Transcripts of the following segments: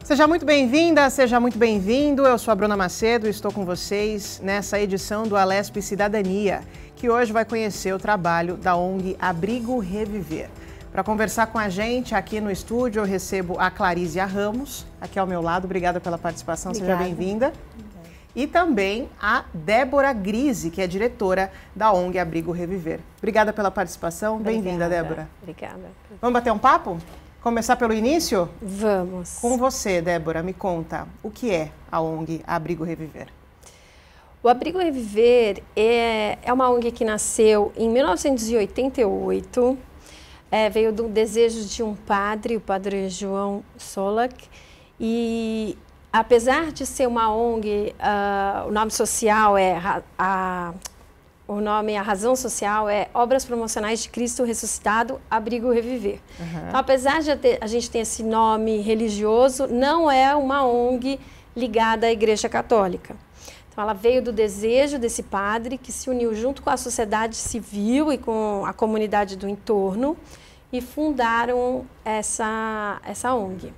Seja muito bem-vinda, seja muito bem-vindo. Eu sou a Bruna Macedo e estou com vocês nessa edição do Alesp Cidadania, que hoje vai conhecer o trabalho da ONG Abrigo Reviver. Para conversar com a gente aqui no estúdio, eu recebo a Clarísia Ramos, aqui ao meu lado. Obrigada pela participação, Obrigada. Seja bem-vinda. E também a Débora Grise, que é diretora da ONG Abrigo Reviver. Obrigada pela participação. Bem-vinda, Débora. Obrigada. Vamos bater um papo? Começar pelo início? Vamos. Com você, Débora, me conta, o que é a ONG Abrigo Reviver? O Abrigo Reviver é uma ONG que nasceu em 1988, veio do desejo de um padre, o padre João Solak, e apesar de ser uma ONG, o nome social a razão social é Obras Promocionais de Cristo Ressuscitado, Abrigo Reviver. Uhum. Então, apesar de a gente ter esse nome religioso, não é uma ONG ligada à Igreja Católica. Então, ela veio do desejo desse padre que se uniu junto com a sociedade civil e com a comunidade do entorno e fundaram essa ONG.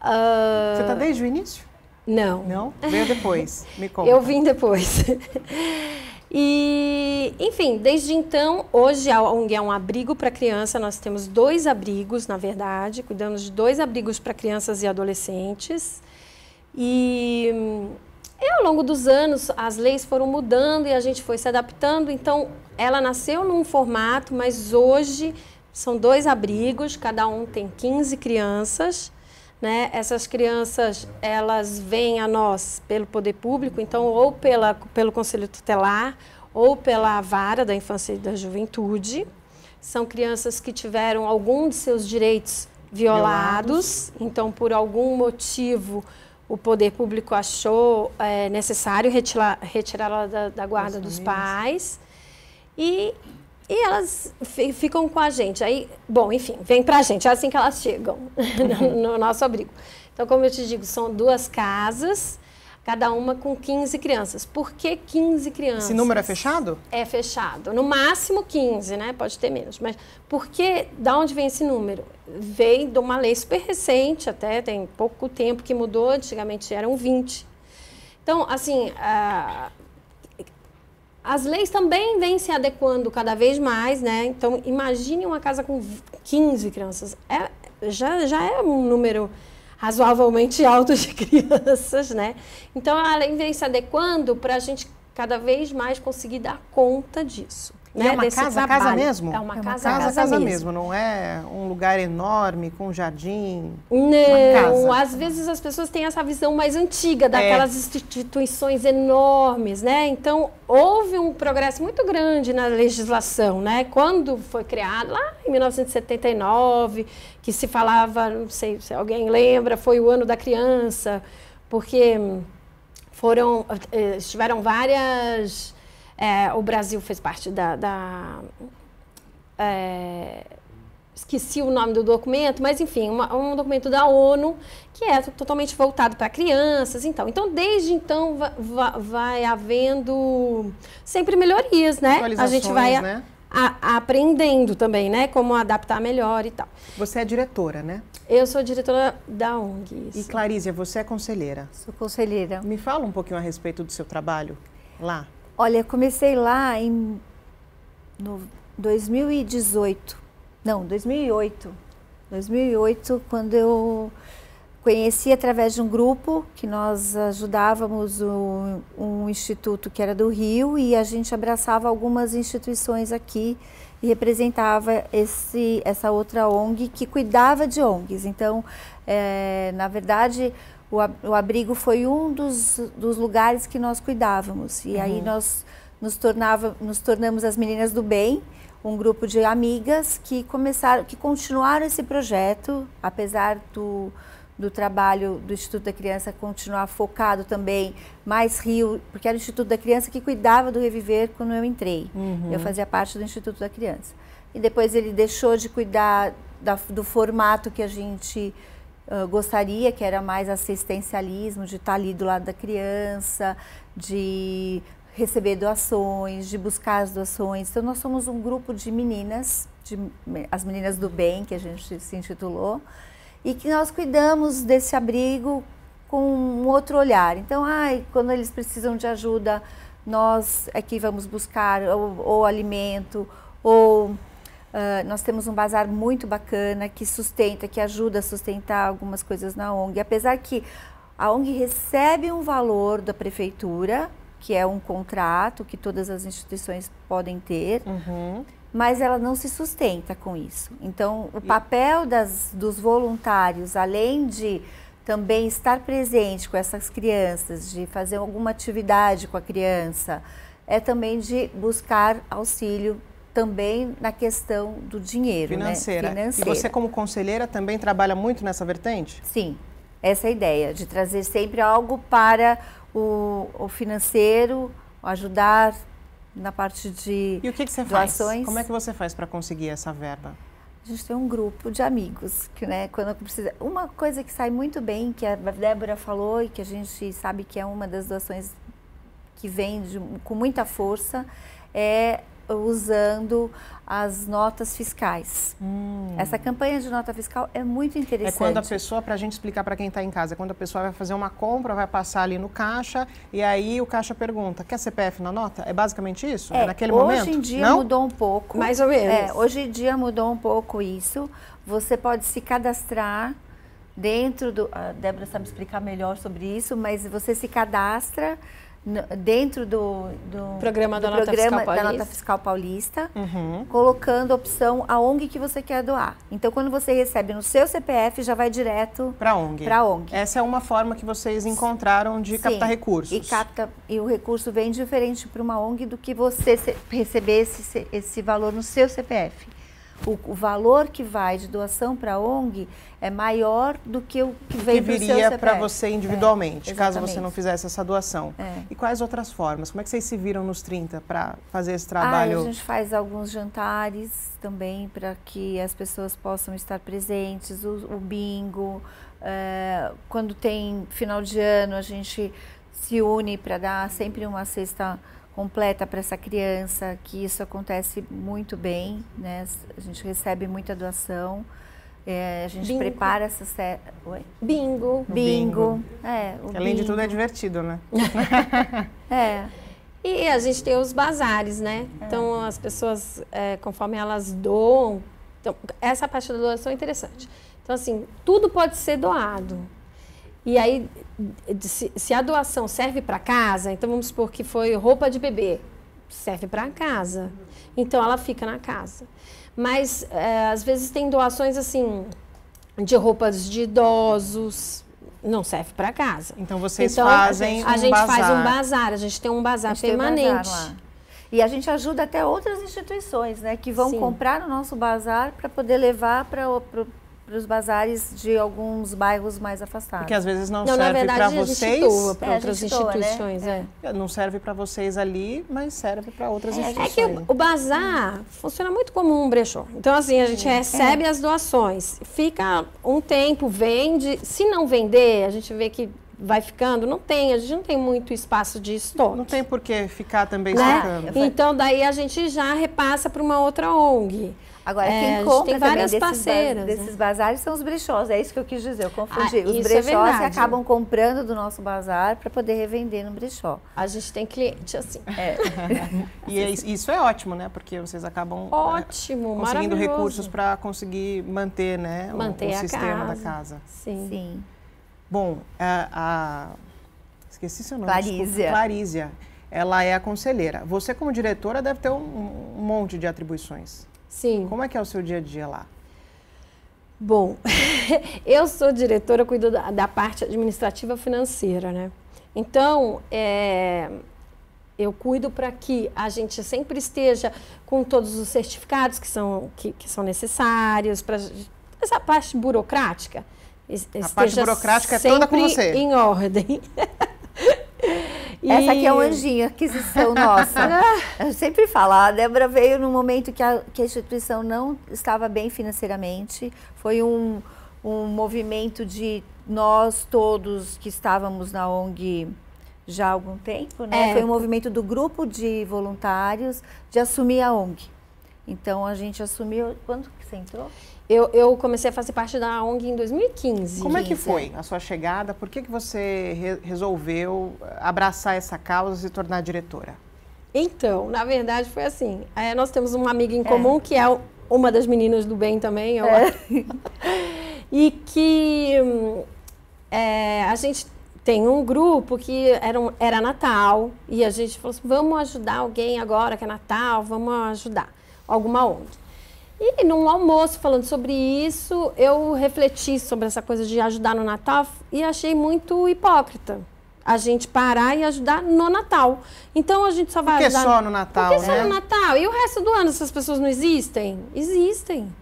Você está desde o início? Não. Não? Veio depois, me conta. Eu vim depois. E, enfim, desde então, hoje a ONG é um abrigo para criança. Nós temos 2 abrigos, na verdade. Cuidamos de 2 abrigos para crianças e adolescentes. E ao longo dos anos, as leis foram mudando e a gente foi se adaptando. Então, ela nasceu num formato, mas hoje são 2 abrigos, cada um tem 15 crianças. Né? Essas crianças, elas vêm a nós pelo poder público, então ou pelo Conselho Tutelar ou pela Vara da Infância e da Juventude. São crianças que tiveram algum de seus direitos violados. Então, por algum motivo, o poder público achou necessário retirá-la da guarda dos pais. E elas ficam com a gente. Aí, bom, enfim, vem pra gente. É assim que elas chegam no nosso abrigo. Então, como eu te digo, são 2 casas, cada uma com 15 crianças. Por que 15 crianças? Esse número é fechado? É fechado. No máximo 15, né? Pode ter menos. Mas por que, da onde vem esse número? Veio de uma lei super recente, até tem pouco tempo que mudou. Antigamente eram 20. Então, assim, as leis também vêm se adequando cada vez mais, né? Então, imagine uma casa com 15 crianças. Já é um número razoavelmente alto de crianças, né? Então, a lei vem se adequando para a gente cada vez mais conseguir dar conta disso. Né? É uma casa mesmo? É uma casa mesmo, não é um lugar enorme, com jardim? Não, às vezes as pessoas têm essa visão mais antiga daquelas instituições enormes, né? Então, houve um progresso muito grande na legislação, né? Quando foi criado, lá em 1979, que se falava, não sei se alguém lembra, foi o ano da criança, porque estiveram várias... o Brasil fez parte esqueci o nome do documento, mas enfim, um documento da ONU que é totalmente voltado para crianças. Então, desde então vai havendo sempre melhorias, né? A gente vai aprendendo também, né? Como adaptar melhor e tal. Você é diretora, né? Eu sou diretora da ONG. Isso. E Clarísia, você é conselheira? Sou conselheira. Me fala um pouquinho a respeito do seu trabalho lá. Olha, comecei lá no 2018, não, 2008. 2008, quando eu conheci através de um grupo que nós ajudávamos um instituto que era do Rio e a gente abraçava algumas instituições aqui e representava essa outra ONG que cuidava de ONGs. Então, na verdade, o abrigo foi um dos lugares que nós cuidávamos. E aí nós nos tornamos as Meninas do Bem, um grupo de amigas que continuaram esse projeto, apesar do trabalho do Instituto da Criança continuar focado também mais Rio, porque era o Instituto da Criança que cuidava do Reviver quando eu entrei. Eu fazia parte do Instituto da Criança. E depois ele deixou de cuidar do formato que a gente gostaria, que era mais assistencialismo, de estar ali do lado da criança, de receber doações, de buscar as doações. Então, nós somos um grupo de meninas, as Meninas do Bem, que a gente se intitulou, e que nós cuidamos desse abrigo com um outro olhar. Então, quando eles precisam de ajuda, nós aqui vamos buscar ou alimento, ou nós temos um bazar muito bacana que sustenta, que ajuda a sustentar algumas coisas na ONG. Apesar que a ONG recebe um valor da prefeitura, que é um contrato que todas as instituições podem ter, mas ela não se sustenta com isso. Então, o papel dos voluntários, além de também estar presente com essas crianças, de fazer alguma atividade com a criança, é também de buscar auxílio também na questão do dinheiro, financeira. Né? Financeira. E você, como conselheira, também trabalha muito nessa vertente? Sim, essa é a ideia, de trazer sempre algo para o financeiro, ajudar na parte de E o que você doações. faz? Como é que você faz para conseguir essa verba? A gente tem um grupo de amigos, que quando precisa... Uma coisa que sai muito bem, que a Débora falou e que a gente sabe que é uma das doações que vem com muita força, é usando as notas fiscais. Essa campanha de nota fiscal é muito interessante. É quando a pessoa, para a gente explicar para quem está em casa, é quando a pessoa vai fazer uma compra, vai passar ali no caixa e aí o caixa pergunta, quer CPF na nota? É basicamente isso? É naquele momento? Hoje em dia Não? mudou um pouco. Mais ou menos. Hoje em dia mudou um pouco isso. Você pode se cadastrar dentro do... A Débora sabe explicar melhor sobre isso, mas você se cadastra dentro do programa da Nota Fiscal Paulista, colocando a opção a ONG que você quer doar. Então, quando você recebe no seu CPF, já vai direto para a ONG. Essa é uma forma que vocês encontraram de captar recursos. E o recurso vem diferente para uma ONG do que você receber esse valor no seu CPF. O valor que vai de doação para a ONG é maior do que o que vem para o seu CPF. Viria para você individualmente, caso exatamente. você não fizesse essa doação. E quais outras formas? Como é que vocês se viram nos 30 para fazer esse trabalho? A gente faz alguns jantares também para que as pessoas possam estar presentes, o bingo. Quando tem final de ano, a gente se une para dar sempre uma cesta completa para essa criança, que isso acontece muito bem, né? A gente recebe muita doação, a gente prepara essa... Bingo. Além de tudo é divertido, né? E a gente tem os bazares, né? Então, as pessoas, conforme elas doam... Então, essa parte da doação é interessante. Então, assim, tudo pode ser doado. E aí, se a doação serve para casa, então vamos supor que foi roupa de bebê, serve para casa. Então, ela fica na casa. Mas, às vezes, tem doações, assim, de roupas de idosos, não serve para casa. Então, vocês fazem a gente faz um bazar, a gente tem um bazar permanente. E a gente ajuda até outras instituições, né, que vão comprar no nosso bazar para poder levar para os bazares de alguns bairros mais afastados. Porque às vezes não serve para vocês. Doa para outras instituições, né? Não serve para vocês ali, mas serve para outras instituições. É que o bazar funciona muito como um brechó. Então, assim, a gente recebe as doações, fica um tempo, vende. Se não vender, a gente vê que vai ficando, a gente não tem muito espaço de estoque. Não tem por que ficar também estocando. Então, daí a gente já repassa para uma outra ONG. Agora, quem compra tem várias parceiras desses bazares são os brechós, é isso que eu quis dizer, eu confundi. Os brechós acabam comprando do nosso bazar para poder revender no brechó. A gente tem cliente assim. E isso é ótimo, né? Porque vocês acabam conseguindo recursos para conseguir manter, né, o sistema da casa. Sim. Bom, esqueci seu nome. Clarísia. Ela é a conselheira. Você, como diretora, deve ter um monte de atribuições. Sim. Como é que é o seu dia a dia lá? Bom, eu sou diretora, cuido da parte administrativa financeira, né? Então, eu cuido para que a gente sempre esteja com todos os certificados que são necessários, para essa parte burocrática. A parte burocrática é toda com você. Em ordem. Essa aqui é um anjinho, aquisição nossa. Eu sempre falo, a Débora veio num momento que a instituição não estava bem financeiramente. Foi um movimento de nós todos que estávamos na ONG já há algum tempo, né? Foi um movimento do grupo de voluntários de assumir a ONG. Então a gente assumiu. Quando que você entrou? Eu comecei a fazer parte da ONG em 2015. Como é que foi a sua chegada? Por que você resolveu abraçar essa causa e se tornar diretora? Então, na verdade foi assim, nós temos uma amiga em comum que é uma das meninas do bem também, e que a gente tem um grupo que era Natal, e a gente falou assim, vamos ajudar alguém agora que é Natal, vamos ajudar alguma ONG. E num almoço falando sobre isso, eu refleti sobre essa coisa de ajudar no Natal e achei muito hipócrita a gente parar e ajudar no Natal. Então a gente só vai ajudar... Por que só no Natal, Por que só no Natal? E o resto do ano essas pessoas não existem? Existem.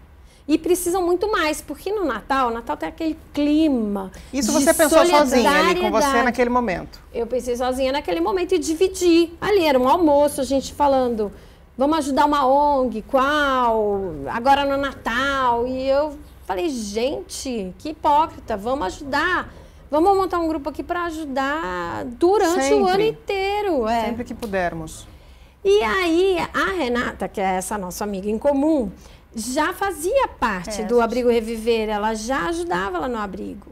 E precisam muito mais, porque no Natal, o Natal tem aquele clima. Isso você pensou sozinha ali com você naquele momento? Eu pensei sozinha naquele momento e dividi. Ali era um almoço, a gente falando... Vamos ajudar uma ONG, qual? Agora no Natal. E eu falei, gente, que hipócrita, vamos ajudar. Vamos montar um grupo aqui para ajudar durante o ano inteiro. Sempre que pudermos. E aí, a Renata, que é essa nossa amiga em comum, já fazia parte do Abrigo Reviver, ela já ajudava lá no abrigo.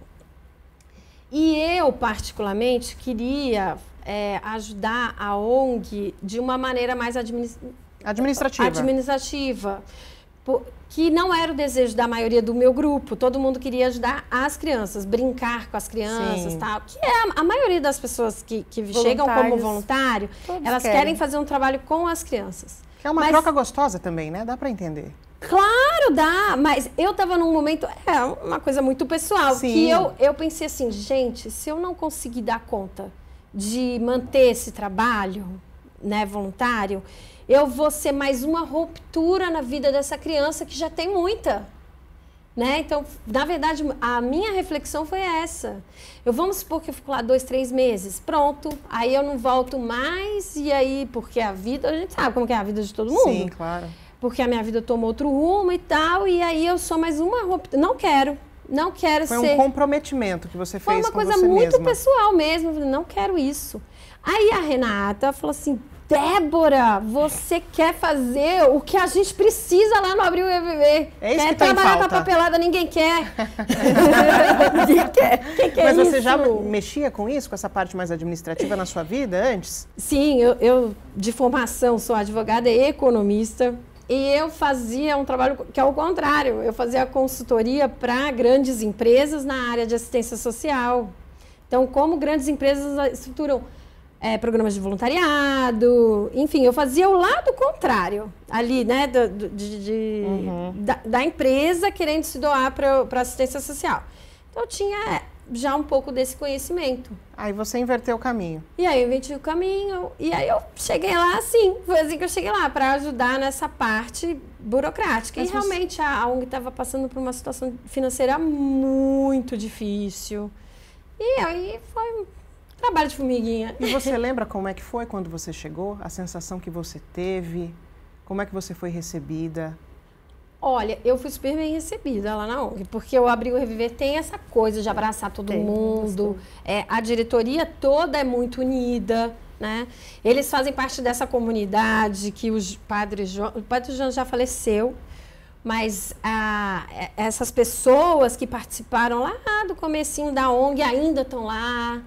E eu, particularmente, queria ajudar a ONG de uma maneira mais administrativa, que não era o desejo da maioria do meu grupo. Todo mundo queria ajudar as crianças, brincar com as crianças, tal. Que é a maioria das pessoas que chegam como voluntário, elas querem fazer um trabalho com as crianças. Que é uma troca gostosa também, né? Dá para entender. Claro, dá, mas eu estava num momento, uma coisa muito pessoal, que eu pensei assim, gente, se eu não conseguir dar conta de manter esse trabalho, né, voluntário, eu vou ser mais uma ruptura na vida dessa criança que já tem muita, né? Então, na verdade, a minha reflexão foi essa. Vamos supor que eu fico lá 2, 3 meses, pronto, aí eu não volto mais, e aí, porque a vida, a gente sabe como que é a vida de todo mundo. Sim, claro. Porque a minha vida tomou outro rumo e tal, e aí eu sou mais uma ruptura. Não quero ser... Foi um comprometimento que você fez com você mesma. Foi uma coisa muito pessoal mesmo, não quero isso. Aí a Renata falou assim, Débora, você quer fazer o que a gente precisa lá no Abrigo Reviver. É isso quer que tá em trabalhar falta. com a papelada, ninguém quer. Ninguém quer. Quem quer. Mas você isso? já mexia com isso, com essa parte mais administrativa na sua vida antes? Sim, eu de formação sou advogada e economista. E eu fazia um trabalho que é o contrário. Eu fazia consultoria para grandes empresas na área de assistência social. Então, como grandes empresas estruturam programas de voluntariado, enfim, eu fazia o lado contrário ali, né, da empresa querendo se doar para assistência social. Então, eu tinha já um pouco desse conhecimento. Aí você inverteu o caminho. E aí eu inventi o caminho, e aí eu cheguei lá assim, foi assim que eu cheguei lá, para ajudar nessa parte burocrática. Mas e realmente a ONG estava passando por uma situação financeira muito difícil. E aí foi trabalho de formiguinha. E você lembra como é que foi quando você chegou? A sensação que você teve? Como é que você foi recebida? Olha, eu fui super bem recebida lá na ONG, porque o Abrigo Reviver tem essa coisa de abraçar todo mundo. A diretoria toda é muito unida, né? Eles fazem parte dessa comunidade que o Padre João já faleceu, mas essas pessoas que participaram lá do comecinho da ONG ainda estão lá.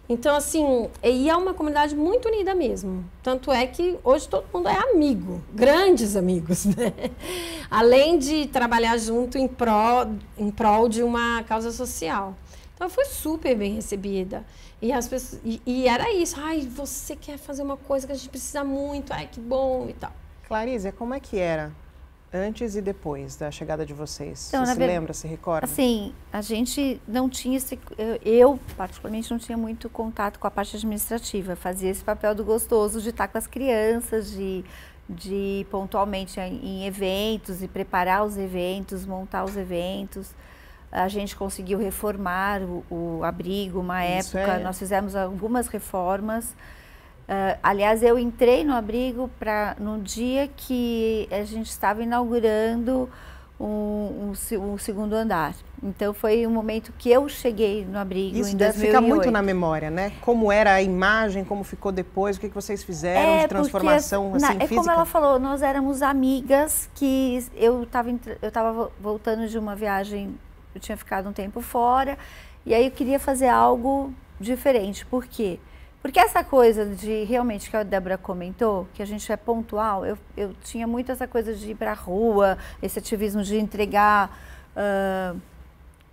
Então, assim, e é uma comunidade muito unida mesmo. Tanto é que hoje todo mundo é amigo, grandes amigos, né? Além de trabalhar junto em prol de uma causa social. Então, eu fui super bem recebida. E as pessoas, e era isso. Ai, você quer fazer uma coisa que a gente precisa muito. Ai, que bom e tal. Clarice, como é que era antes e depois da chegada de vocês? Então, você se lembra, se recorda? Assim, a gente não tinha eu particularmente não tinha muito contato com a parte administrativa. Fazia esse papel do gostoso de estar com as crianças, de pontualmente em eventos e preparar os eventos, montar os eventos. A gente conseguiu reformar o abrigo, uma época, nós fizemos algumas reformas. Aliás, eu entrei no abrigo no dia que a gente estava inaugurando um segundo andar. Então foi um momento que eu cheguei no abrigo Isso em 2008. deve ficar muito na memória, né? Como era a imagem, como ficou depois, o que vocês fizeram de transformação porque, assim, física? Como ela falou, nós éramos amigas que eu estava voltando de uma viagem, eu tinha ficado um tempo fora, e aí eu queria fazer algo diferente. Por quê? Porque essa coisa de, realmente, que a Débora comentou, que a gente é pontual, eu tinha muito essa coisa de ir para a rua, esse ativismo de entregar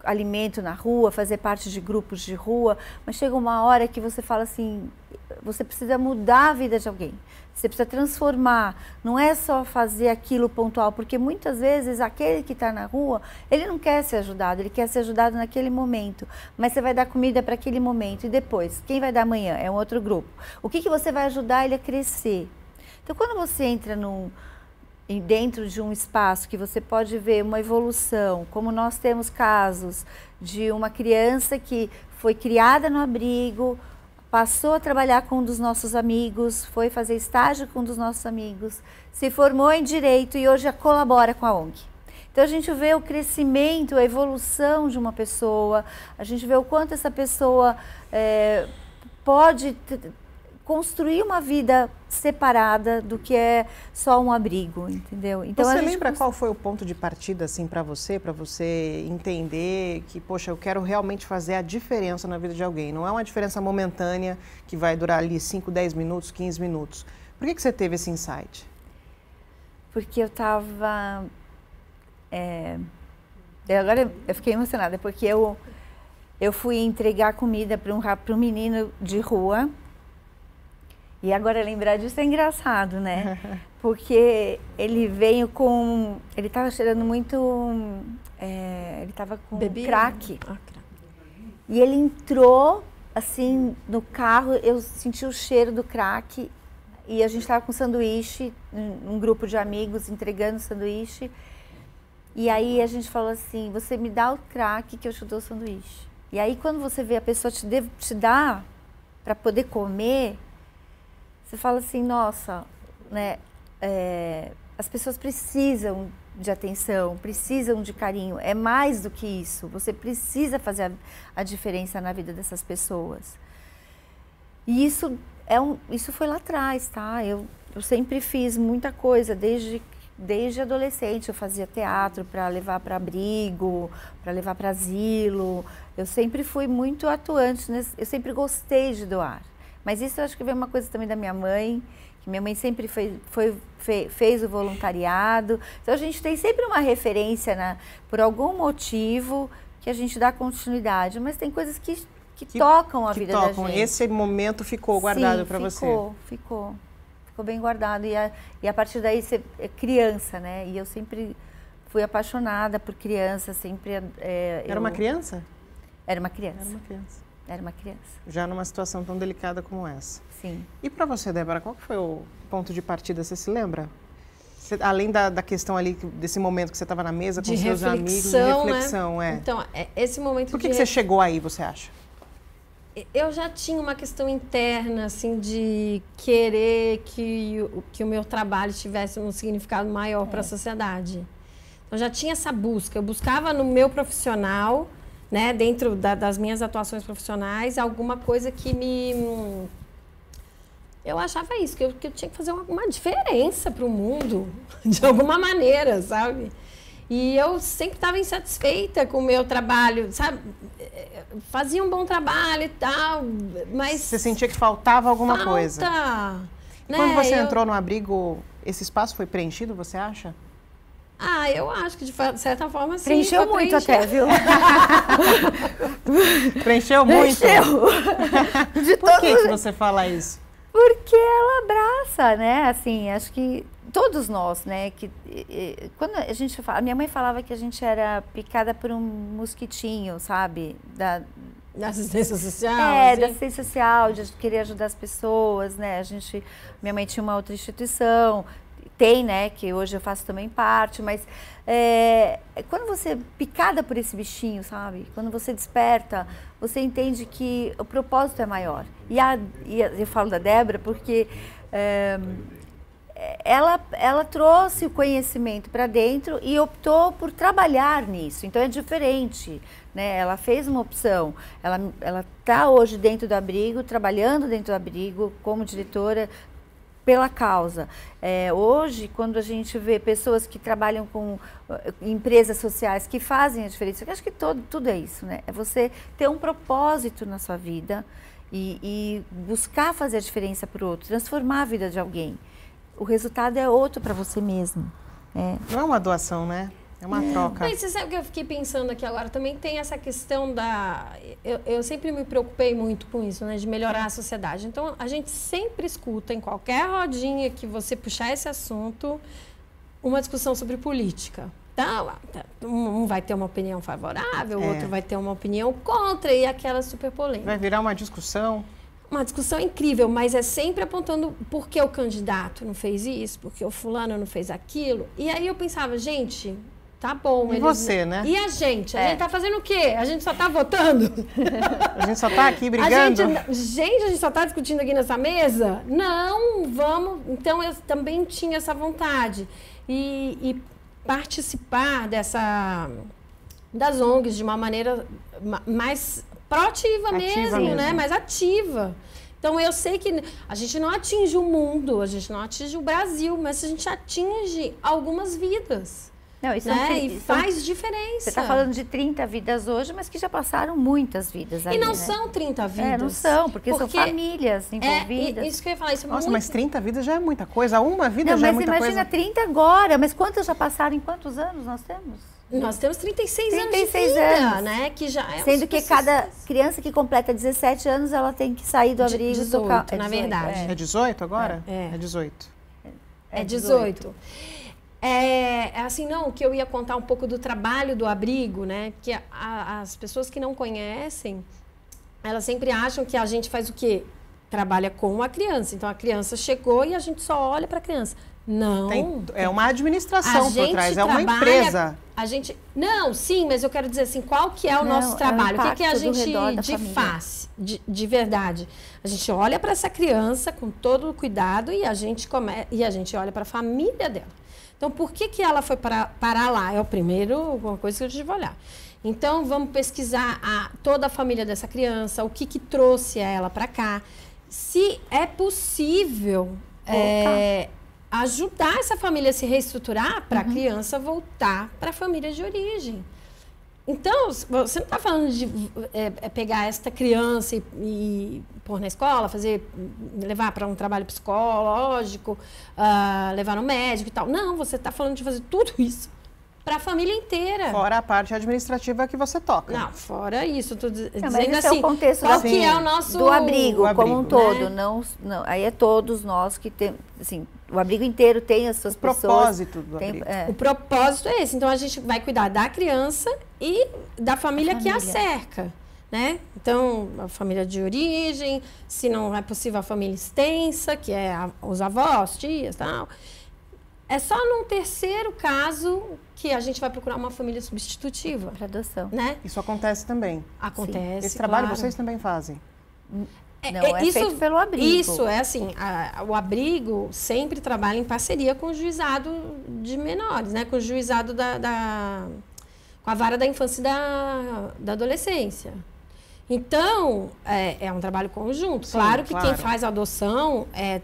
alimento na rua, fazer parte de grupos de rua, mas chega uma hora que você fala assim, você precisa mudar a vida de alguém, você precisa transformar, não é só fazer aquilo pontual, porque muitas vezes aquele que está na rua, ele não quer ser ajudado, ele quer ser ajudado naquele momento, mas você vai dar comida para aquele momento e depois, quem vai dar amanhã? É um outro grupo. O que você vai ajudar ele a crescer? Então, quando você entra dentro de um espaço que você pode ver uma evolução, como nós temos casos de uma criança que foi criada no abrigo, passou a trabalhar com um dos nossos amigos, foi fazer estágio com um dos nossos amigos, se formou em Direito e hoje colabora com a ONG. Então a gente vê o crescimento, a evolução de uma pessoa, a gente vê o quanto essa pessoa pode construir uma vida separada do que é só um abrigo, entendeu? Então, você lembra qual foi o ponto de partida assim para você entender que, poxa, eu quero realmente fazer a diferença na vida de alguém? Não é uma diferença momentânea que vai durar ali 5, 10 minutos, 15 minutos. Por que você teve esse insight? Porque eu estava... Agora eu fiquei emocionada, porque eu fui entregar comida para um menino de rua. E agora lembrar disso é engraçado, né? Porque ele veio com... Ele estava cheirando muito... ele estava com crack. E ele entrou, assim, no carro, eu senti o cheiro do crack. E a gente estava com sanduíche, um grupo de amigos entregando sanduíche. E aí a gente falou assim, você me dá o crack que eu te dou o sanduíche. E aí quando você vê a pessoa te dar para poder comer... Você fala assim, nossa, né, as pessoas precisam de atenção, precisam de carinho, é mais do que isso. Você precisa fazer a diferença na vida dessas pessoas. E isso foi lá atrás, tá? Eu sempre fiz muita coisa, desde adolescente. Eu fazia teatro para levar para abrigo, para levar para asilo. Eu sempre fui muito atuante, eu sempre gostei de doar. Mas isso eu acho que veio uma coisa também da minha mãe, que minha mãe sempre fez o voluntariado. Então a gente tem sempre uma referência, por algum motivo, que a gente dá continuidade. Mas tem coisas que tocam a vida da gente. Esse momento ficou guardado para você? Ficou bem guardado. E a partir daí você é criança, né? E eu sempre fui apaixonada por criança, sempre... Era uma criança? Era uma criança. Era uma criança. Era uma criança. Já numa situação tão delicada como essa. Sim. E para você, Débora, qual que foi o ponto de partida? Você se lembra? Além da questão ali, desse momento que você estava na mesa com seus amigos, de reflexão, né? Então, esse momento Por que você chegou aí, você acha? Eu já tinha uma questão interna, assim, de querer que o meu trabalho tivesse um significado maior para a sociedade. Então, já tinha essa busca. Eu buscava no meu profissional... Né, dentro das minhas atuações profissionais, alguma coisa que eu achava isso, que eu tinha que fazer uma diferença para o mundo, de alguma maneira, sabe? E eu sempre estava insatisfeita com o meu trabalho, sabe? Fazia um bom trabalho e tal, mas... Você sentia que faltava alguma coisa? E né? Quando você entrou no abrigo, esse espaço foi preenchido, você acha? Eu acho que de certa forma sim. Preencheu muito até, viu? Preencheu muito? Preencheu. Por que você fala isso? Porque ela abraça, né? Assim, acho que todos nós, né? Quando a gente fala, a minha mãe falava que a gente era picada por um mosquitinho, sabe? Da assistência social? Da assistência social, de querer ajudar as pessoas, né? Minha mãe tinha uma outra instituição... Tem, né, que hoje eu faço também parte, mas quando você é picada por esse bichinho, sabe? Quando você desperta, você entende que o propósito é maior. E eu falo da Débora porque ela trouxe o conhecimento para dentro e optou por trabalhar nisso. Então é diferente, né? Ela fez uma opção. Ela está hoje dentro do abrigo, trabalhando dentro do abrigo como diretora pela causa. Hoje, quando a gente vê pessoas que trabalham com empresas sociais que fazem a diferença, eu acho que tudo é isso, né? É você ter um propósito na sua vida e buscar fazer a diferença para o outro, transformar a vida de alguém. O resultado é outro para você mesmo. Não é uma doação, né? É uma troca. Mas você sabe o que eu fiquei pensando aqui agora? Também tem essa questão da... Eu sempre me preocupei muito com isso, né? De melhorar a sociedade. Então, a gente sempre escuta, em qualquer rodinha que você puxar esse assunto, uma discussão sobre política. Então, um vai ter uma opinião favorável, o outro vai ter uma opinião contra, e aquela super polêmica. Vai virar uma discussão. Uma discussão incrível, mas é sempre apontando por que o candidato não fez isso, porque o fulano não fez aquilo. E aí eu pensava, gente, tá bom. E você, né? E a gente? A gente tá fazendo o quê? A gente só tá votando? A gente só tá aqui brigando? A gente só tá discutindo aqui nessa mesa? Não, vamos. Então eu também tinha essa vontade. E participar das ONGs de uma maneira mais proativa mesmo, né? Mais ativa. Então, eu sei que a gente não atinge o mundo, a gente não atinge o Brasil, mas a gente atinge algumas vidas. Não, isso né? E faz diferença. Você está falando de 30 vidas hoje, mas que já passaram muitas vidas ali, e não, né? são 30 vidas. Não são, porque são famílias envolvidas. Isso que eu ia falar. Isso Nossa, mas 30 vidas já é muita coisa. Uma vida já é muita coisa. Mas imagina 30 agora. Mas quantas já passaram? Em quantos anos nós temos? Nós temos 36 anos de vida, né? Que já é sendo que cada criança que completa 17 anos, ela tem que sair do abrigo. 18, na verdade. É 18 agora? É 18. É 18. É assim, não, que eu ia contar um pouco do trabalho do abrigo, né? Porque as pessoas que não conhecem, elas sempre acham que a gente faz o quê? Trabalha com a criança. Então, a criança chegou e a gente só olha para a criança. Não. É uma administração por trás, é uma empresa. Não, sim, mas eu quero dizer assim, qual que é o nosso trabalho? O que a gente faz de verdade? A gente olha para essa criança com todo o cuidado e a gente olha para a família dela. Então, por que ela foi parar lá? É o primeiro, uma coisa que a gente vai olhar. Então, vamos pesquisar toda a família dessa criança, o que trouxe ela para cá. Se é possível ajudar essa família a se reestruturar para a criança voltar para a família de origem. Então, você não está falando de pegar esta criança e pôr na escola, levar para um trabalho psicológico, levar no médico e tal. Não, você está falando de fazer tudo isso para a família inteira. Fora a parte administrativa que você toca. Não, fora isso. Estou dizendo mas assim, é o contexto qual que é o nosso... do abrigo como um todo. Né? Não, aí é todos nós que temos... Assim, o abrigo inteiro tem as suas pessoas. O propósito do abrigo. O propósito é esse. Então, a gente vai cuidar da criança e da família que a cerca. Né? Então, a família de origem, se não é possível a família extensa, que é os avós, tias e tal. É só num terceiro caso que a gente vai procurar uma família substitutiva. Para adoção. Né? Isso acontece também. Acontece, esse trabalho vocês também fazem? Não, é feito pelo abrigo. Isso, é assim, o abrigo sempre trabalha em parceria com o juizado de menores, né? Com o juizado com a vara da infância e da adolescência. Então, é um trabalho conjunto. Sim, claro que quem faz a adoção é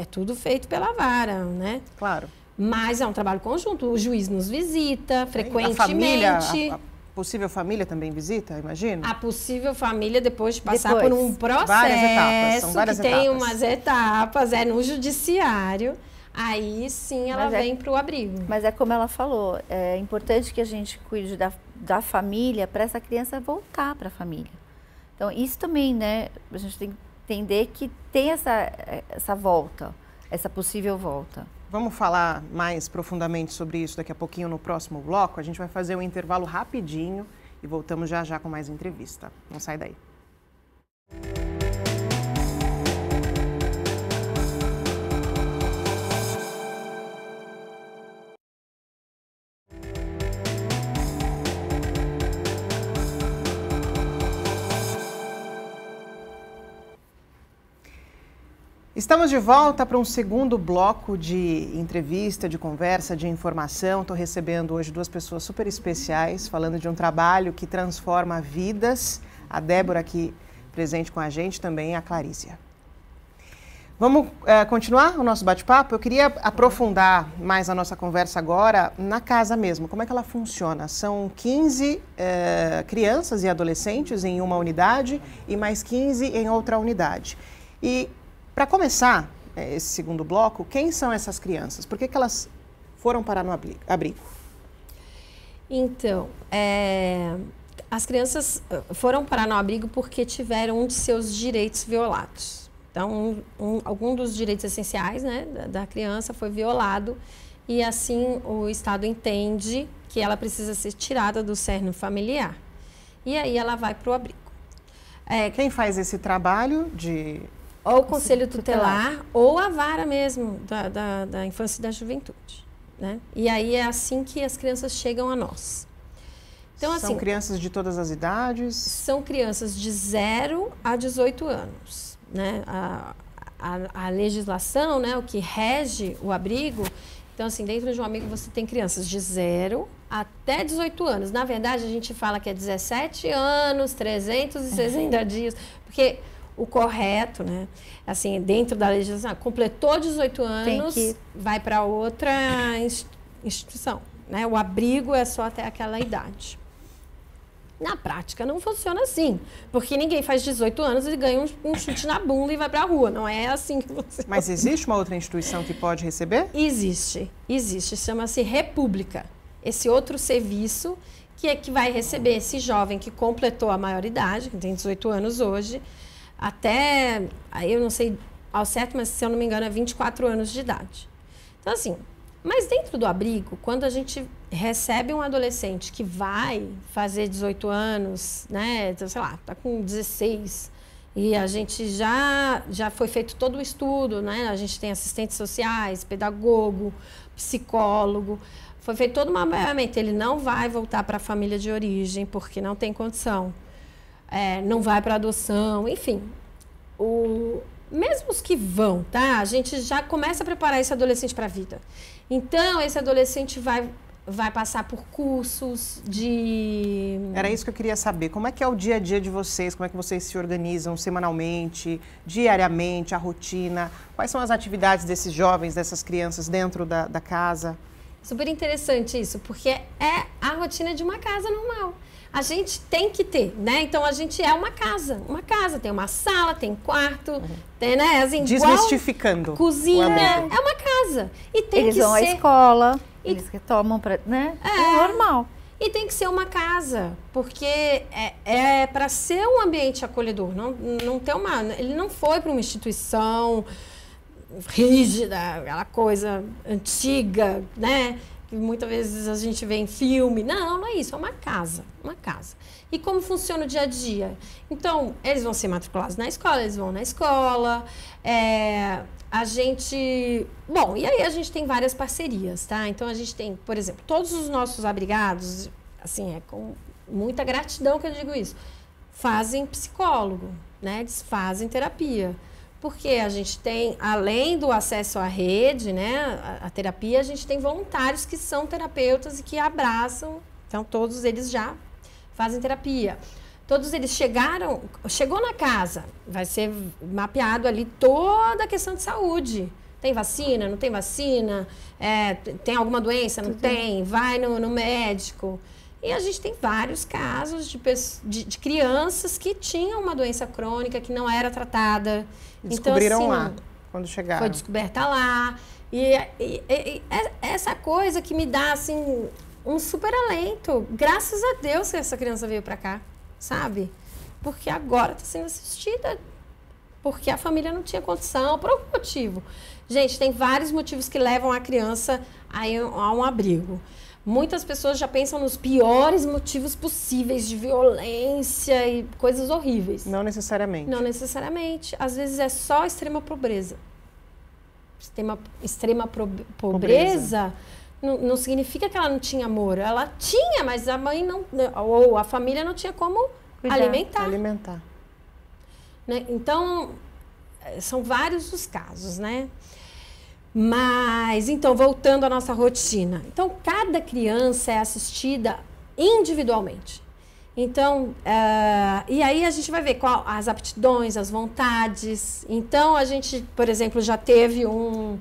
tudo feito pela vara, né? Claro. Mas é um trabalho conjunto. O juiz nos visita frequentemente. A família, a possível família também visita, imagina? A possível família, depois de passar por um processo, várias etapas, são várias tem umas etapas, no judiciário, aí sim ela vem para o abrigo. Mas é como ela falou, é importante que a gente cuide da família para essa criança voltar para a família. Então, isso também, né, a gente tem que entender que tem essa volta, essa possível volta. Vamos falar mais profundamente sobre isso daqui a pouquinho no próximo bloco. A gente vai fazer um intervalo rapidinho e voltamos já já com mais entrevista. Não sai daí. Estamos de volta para um segundo bloco de entrevista, de conversa, de informação. Estou recebendo hoje duas pessoas super especiais, falando de um trabalho que transforma vidas. A Débora aqui presente com a gente, também a Clarícia. Vamos continuar o nosso bate-papo? Eu queria aprofundar mais a nossa conversa agora na casa mesmo. Como é que ela funciona? São 15 crianças e adolescentes em uma unidade e mais 15 em outra unidade. E para começar esse segundo bloco, quem são essas crianças? Por que elas foram parar no abrigo? Então, as crianças foram parar no abrigo porque tiveram um de seus direitos violados. Então, algum dos direitos essenciais, né, da criança foi violado e assim o Estado entende que ela precisa ser tirada do cerne familiar. E aí ela vai para o abrigo. Quem faz esse trabalho de... Ou o Conselho Tutelar, ou a vara mesmo da infância e da juventude, né? E aí é assim que as crianças chegam a nós. Então, são crianças de todas as idades? São crianças de 0 a 18 anos, né? A legislação, né, o que rege o abrigo, então assim, dentro de um abrigo você tem crianças de 0 até 18 anos. Na verdade, a gente fala que é 17 anos, 360 dias, porque... O correto, né? Assim, dentro da legislação, completou 18 anos, vai para outra instituição, né? O abrigo é só até aquela idade. Na prática, não funciona assim, porque ninguém faz 18 anos e ganha um chute na bunda e vai para a rua. Não é assim que funciona. Mas existe uma outra instituição que pode receber? Existe. Chama-se República. Esse outro serviço que vai receber esse jovem que completou a maioridade, que tem 18 anos hoje, até, eu não sei ao certo, mas se eu não me engano é 24 anos de idade. Então assim, mas dentro do abrigo, quando a gente recebe um adolescente que vai fazer 18 anos, né, então, sei lá, tá com 16, e a gente já foi feito todo o estudo, né, a gente tem assistentes sociais, pedagogo, psicólogo, foi feito todo um mapeamento, ele não vai voltar para a família de origem, porque não tem condição. Não vai para adoção, enfim. Mesmo os que vão, tá? A gente já começa a preparar esse adolescente para a vida. Então, esse adolescente vai passar por cursos de... Era isso que eu queria saber. Como é que é o dia a dia de vocês? Como é que vocês se organizam semanalmente, diariamente, a rotina? Quais são as atividades desses jovens, dessas crianças dentro da casa? Super interessante isso, porque é a rotina de uma casa normal. A gente tem que ter, né? Então, a gente é uma casa, tem uma sala, tem quarto, tem, né? Assim, desmistificando. Cozinha, é uma casa. E tem eles que vão ser... à escola, eles que tomam, né? É normal. E tem que ser uma casa, porque é para ser um ambiente acolhedor, não ter ele não foi para uma instituição rígida, aquela coisa antiga, né? Que muitas vezes a gente vê em filme. Não é isso, é uma casa, E como funciona o dia a dia? Então, eles vão ser matriculados na escola, eles vão na escola, a gente... Bom, e aí a gente tem várias parcerias, tá? Então, a gente tem, por exemplo, todos os nossos abrigados, assim, é com muita gratidão que eu digo isso, fazem psicólogo, né? Eles fazem terapia. Porque a gente tem, além do acesso à rede, né, a terapia, a gente tem voluntários que são terapeutas e que abraçam. Então, todos eles já fazem terapia. Todos eles chegou na casa, vai ser mapeado ali toda a questão de saúde. Tem vacina, não tem vacina? Tem alguma doença? Não tem? Vai no médico. E a gente tem vários casos de crianças que tinham uma doença crônica que não era tratada. Descobriram então, assim, lá, quando chegaram. Foi descoberta lá. E essa coisa que me dá, assim, um super alento. Graças a Deus que essa criança veio para cá, sabe? Porque agora está sendo assistida. Porque a família não tinha condição, por algum motivo. Gente, tem vários motivos que levam a criança a um abrigo. Muitas pessoas já pensam nos piores motivos possíveis de violência e coisas horríveis. Não necessariamente. Não necessariamente. Às vezes é só extrema pobreza. Extrema pobreza não significa que ela não tinha amor. Ela tinha, mas a mãe não... Ou a família não tinha como alimentar. Alimentar. Né? Então, são vários os casos, né? Mas, então, voltando à nossa rotina. Então, cada criança é assistida individualmente. Então, e aí a gente vai ver qual as aptidões, as vontades. Então, a gente, por exemplo, já teve um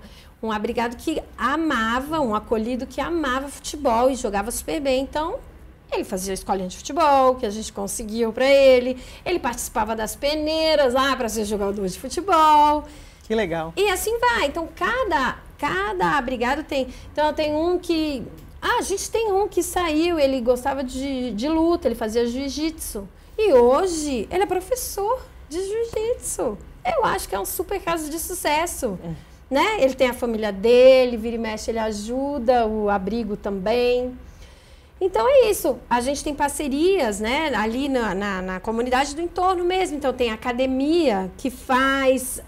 abrigado que amava, um acolhido que amava futebol e jogava super bem. Então, ele fazia a escolinha de futebol, que a gente conseguiu para ele. Ele participava das peneiras lá para ser jogador de futebol. Que legal. E assim vai. Então, cada abrigado tem... Então, tem um que... a gente tem um que saiu, ele gostava de luta, ele fazia jiu-jitsu. E hoje, ele é professor de jiu-jitsu. Eu acho que é um super caso de sucesso. Né? Ele tem a família dele, vira e mexe, ele ajuda, o abrigo também. Então é isso, a gente tem parcerias, né, ali na comunidade do entorno mesmo. Então tem academia que faz,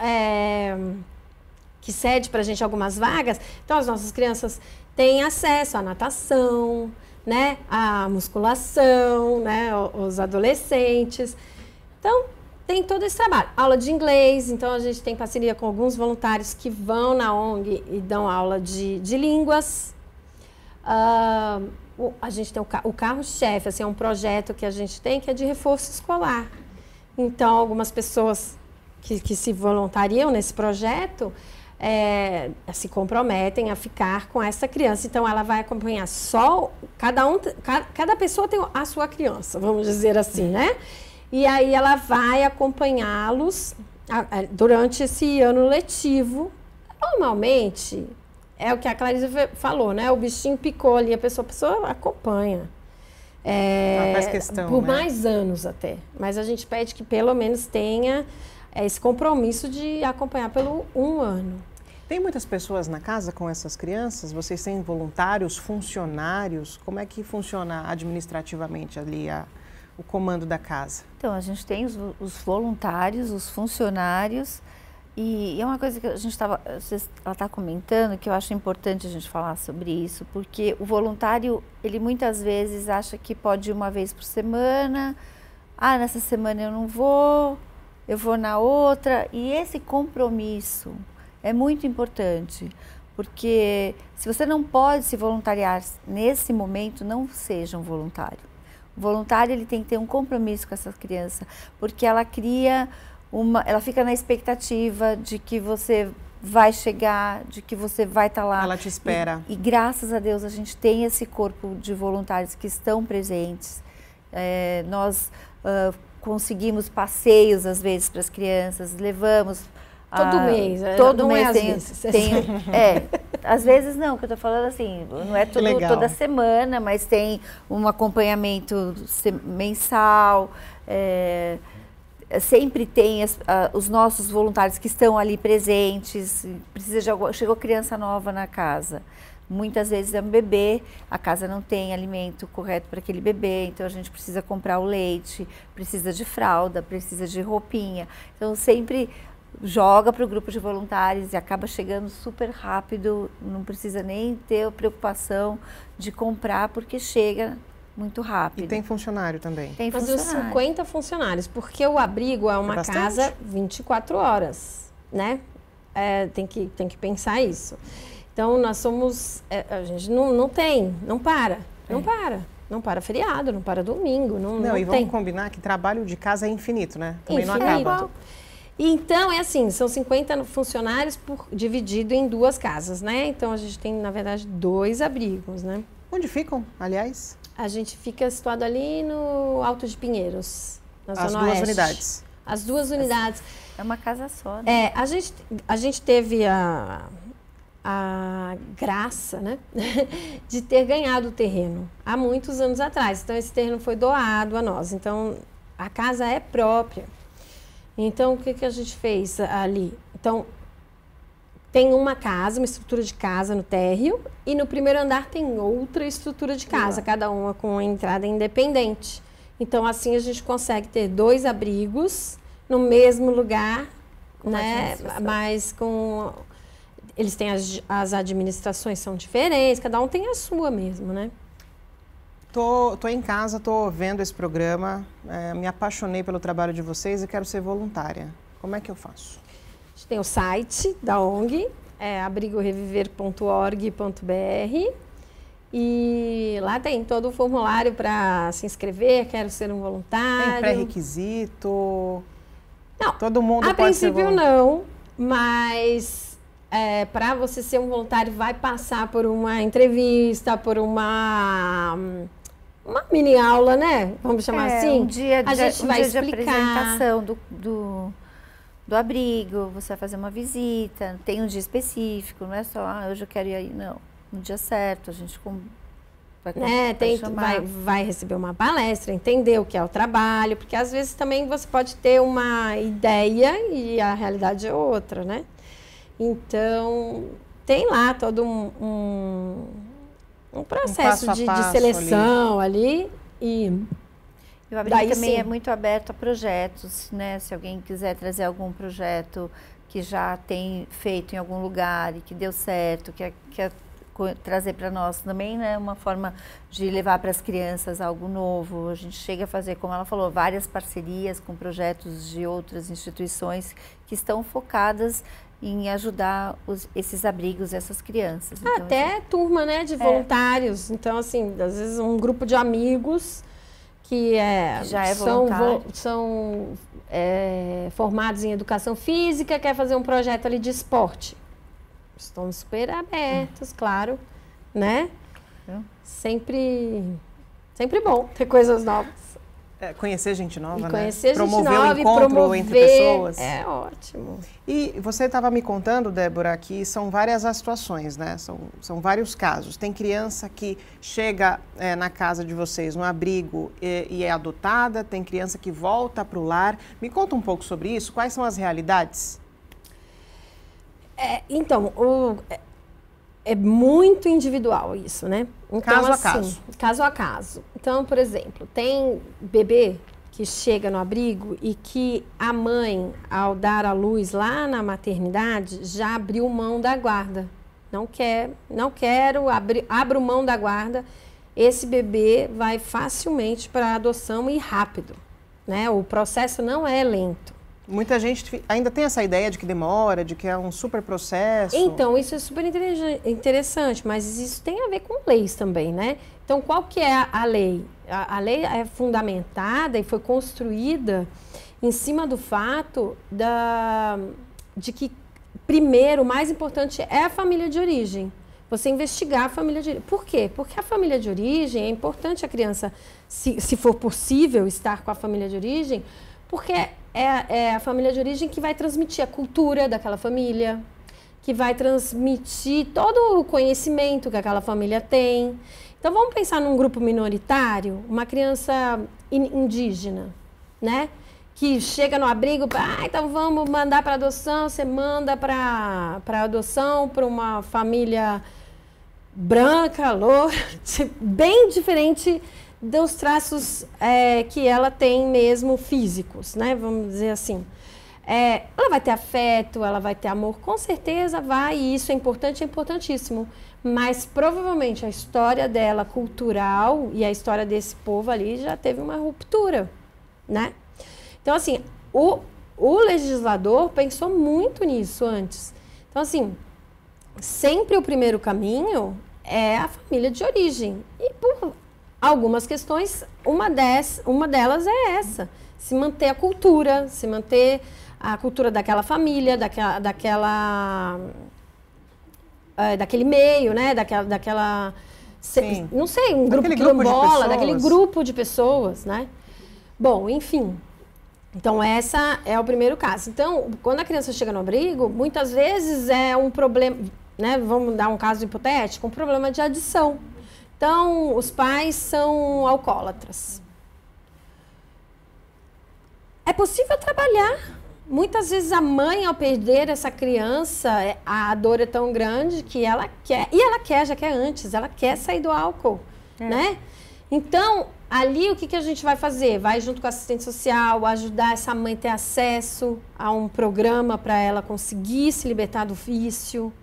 que cede para a gente algumas vagas. Então as nossas crianças têm acesso à natação, né, à musculação, né, os adolescentes. Então tem todo esse trabalho. Aula de inglês, então a gente tem parceria com alguns voluntários que vão na ONG e dão aula de línguas. A gente tem o carro-chefe, assim, é um projeto que a gente tem que é de reforço escolar. Então, algumas pessoas que se voluntariam nesse projeto se comprometem a ficar com essa criança. Então, ela vai acompanhar cada pessoa tem a sua criança, vamos dizer assim, né? E aí ela vai acompanhá-los durante esse ano letivo. Normalmente... é o que a Clarice falou, né? O bichinho picou ali, a pessoa acompanha. Faz questão, por né? mais anos até. Mas a gente pede que pelo menos tenha esse compromisso de acompanhar pelo 1 ano. Tem muitas pessoas na casa com essas crianças? Vocês têm voluntários, funcionários? Como é que funciona administrativamente ali o comando da casa? Então, a gente tem os voluntários, os funcionários. E é uma coisa que ela está comentando, que eu acho importante a gente falar sobre isso, porque o voluntário, ele muitas vezes acha que pode ir uma vez por semana, nessa semana eu não vou, eu vou na outra, e esse compromisso é muito importante, porque se você não pode se voluntariar nesse momento, não seja um voluntário. O voluntário, ele tem que ter um compromisso com essa criança, porque ela cria... ela fica na expectativa de que você vai chegar, de que você vai estar lá. Ela te espera. E graças a Deus a gente tem esse corpo de voluntários que estão presentes. Nós conseguimos passeios às vezes para as crianças, levamos... Todo mês. Todo não mês às vezes. Às vezes não, que eu estou falando assim, não é toda semana, mas tem um acompanhamento mensal, sempre tem os nossos voluntários que estão ali presentes. Chegou criança nova na casa, muitas vezes é um bebê, a casa não tem alimento correto para aquele bebê, então a gente precisa comprar o leite, precisa de fralda, precisa de roupinha. Então sempre joga para o grupo de voluntários e acaba chegando super rápido, não precisa nem ter preocupação de comprar, porque chega muito rápido. E tem funcionário também? Tem Mas funcionário. os 50 funcionários, porque o abrigo é uma casa 24 horas, né? Tem que pensar isso. Então, nós somos... a gente não para feriado, não para domingo, não e vamos combinar que trabalho de casa é infinito, né? Também não acaba. Então, é assim, são 50 funcionários dividido em 2 casas, né? Então, a gente tem, na verdade, 2 abrigos, né? Onde ficam, aliás? A gente fica situado ali no Alto de Pinheiros, na Zona Oeste. 2 unidades. As 2 unidades. É uma casa só, né? A gente teve a graça, né, de ter ganhado o terreno há muitos anos atrás. Então, esse terreno foi doado a nós. Então, a casa é própria. Então, o que a gente fez ali? Então, tem uma estrutura de casa no térreo, e no primeiro andar tem outra estrutura de casa, cada uma com uma entrada independente. Então, assim, a gente consegue ter 2 abrigos no mesmo lugar, né? Mas com... Eles têm as administrações são diferentes, cada um tem a sua mesmo, né? Tô em casa, tô vendo esse programa, me apaixonei pelo trabalho de vocês e quero ser voluntária. Como é que eu faço? gente tem o site da ONG, é abrigoreviver.org.br. E lá tem todo o formulário para se inscrever, quero ser um voluntário. Tem pré-requisito? Não, todo mundo a pode ser princípio não, mas para você ser um voluntário vai passar por uma entrevista, por uma mini aula, né? Vamos chamar assim? Um dia a gente vai de explicar. apresentação do abrigo, você vai fazer uma visita, tem um dia específico, não é só, hoje eu quero ir aí, não. No dia certo, a gente vai receber uma palestra, entender o que é o trabalho, porque às vezes também você pode ter uma ideia e a realidade é outra, né? Então, tem lá todo um processo de seleção ali e o abrigo também é muito aberto a projetos, né? Se alguém quiser trazer algum projeto que já tem feito em algum lugar e que deu certo, que trazer para nós também, né, uma forma de levar para as crianças algo novo. A gente chega a fazer, como ela falou, várias parcerias com projetos de outras instituições que estão focadas em ajudar esses abrigos, essas crianças. Então, até assim, turma, né, de voluntários. Então, assim, às vezes um grupo de amigos que já são formados em educação física, quer fazer um projeto ali de esporte. Estão super abertos, claro, né? Sempre bom ter coisas novas. Conhecer gente nova, conhecer promover gente nova, o encontro entre pessoas. É ótimo. E você estava me contando, Débora, que são várias as situações, né? São vários casos. Tem criança que chega na casa de vocês, no abrigo, e é adotada. Tem criança que volta para o lar. Me conta um pouco sobre isso. Quais são as realidades? Então, é muito individual isso, né? Então, caso a caso. Caso a caso. Então, por exemplo, tem bebê que chega no abrigo e que a mãe, ao dar à luz lá na maternidade, já abriu mão da guarda. Não quero, abro mão da guarda. Esse bebê vai facilmente para a adoção e rápido, né? O processo não é lento. Muita gente ainda tem essa ideia de que demora, de que é um super processo. Então, isso é super interessante, mas isso tem a ver com leis também, né? Então, qual que é a lei? A lei é fundamentada e foi construída em cima do fato de que, primeiro, o mais importante é a família de origem. Você investigar a família de origem. Por quê? Porque a família de origem, é importante a criança, se for possível, estar com a família de origem, porque é a família de origem que vai transmitir a cultura daquela família, que vai transmitir todo o conhecimento que aquela família tem. Então, vamos pensar num grupo minoritário, uma criança indígena, né? Que chega no abrigo, então vamos mandar para adoção, você manda para adoção para uma família branca, loura, bem diferente dos traços que ela tem mesmo físicos, né? Vamos dizer assim. Ela vai ter afeto, ela vai ter amor, com certeza vai, e isso é importante, é importantíssimo. Mas provavelmente a história dela cultural e a história desse povo ali já teve uma ruptura, né? Então, assim, o legislador pensou muito nisso antes. Então, assim, sempre o primeiro caminho é a família de origem. E por algumas questões, uma delas é essa. Se manter a cultura, se manter a cultura daquela família, daquele meio, né? Daquela não sei, um grupo quilombola, daquele grupo de pessoas, né? Bom, enfim. Então, essa é o primeiro caso. Então, quando a criança chega no abrigo, muitas vezes é um problema, né? Vamos dar um caso hipotético, um problema de adição. Então, os pais são alcoólatras. É possível trabalhar. Muitas vezes a mãe, ao perder essa criança, a dor é tão grande que ela quer, e ela já quer antes, ela quer sair do álcool, né? Então, ali o que a gente vai fazer? Vai junto com a assistente social, ajudar essa mãe a ter acesso a um programa para ela conseguir se libertar do vício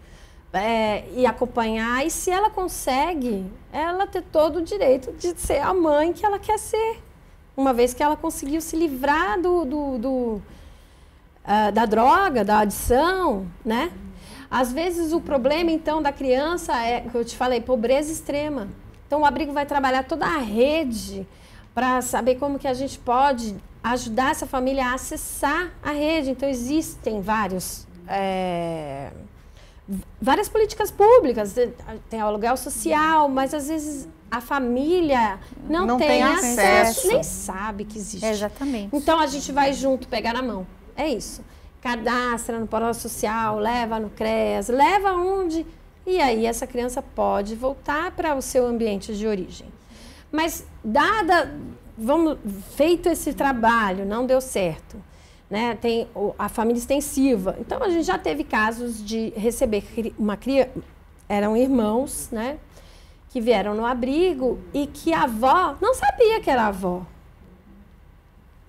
e acompanhar. E se ela consegue, ela ter todo o direito de ser a mãe que ela quer ser. Uma vez que ela conseguiu se livrar da droga, da adição, né? Às vezes o problema, então, da criança é, que eu te falei, pobreza extrema. Então, o abrigo vai trabalhar toda a rede para saber como que a gente pode ajudar essa família a acessar a rede. Então, existem várias políticas públicas, tem aluguel social, mas às vezes a família não tem acesso, nem sabe que existe. Exatamente. Então, a gente vai junto pegar na mão. É isso. Cadastra no portal social, leva no CREAS, leva onde... E aí essa criança pode voltar para o seu ambiente de origem. Mas feito esse trabalho, não deu certo, né? Tem a família extensiva. Então a gente já teve casos de receber uma criança, eram irmãos, né? Que vieram no abrigo e que a avó não sabia que era avó.